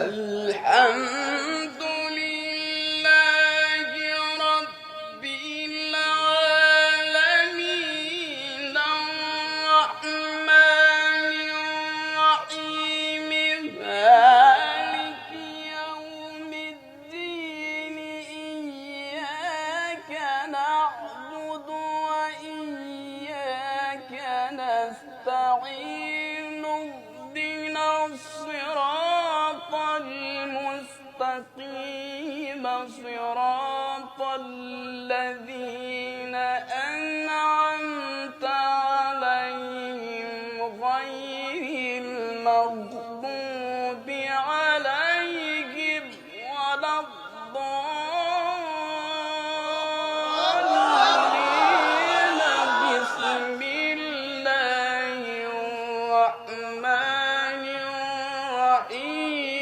الحمد لله رب العالمين الرحمن الرحيم مالك يوم الدين إياك نعبد وإياك نستعين اهدنا الصراط المستقيم صراط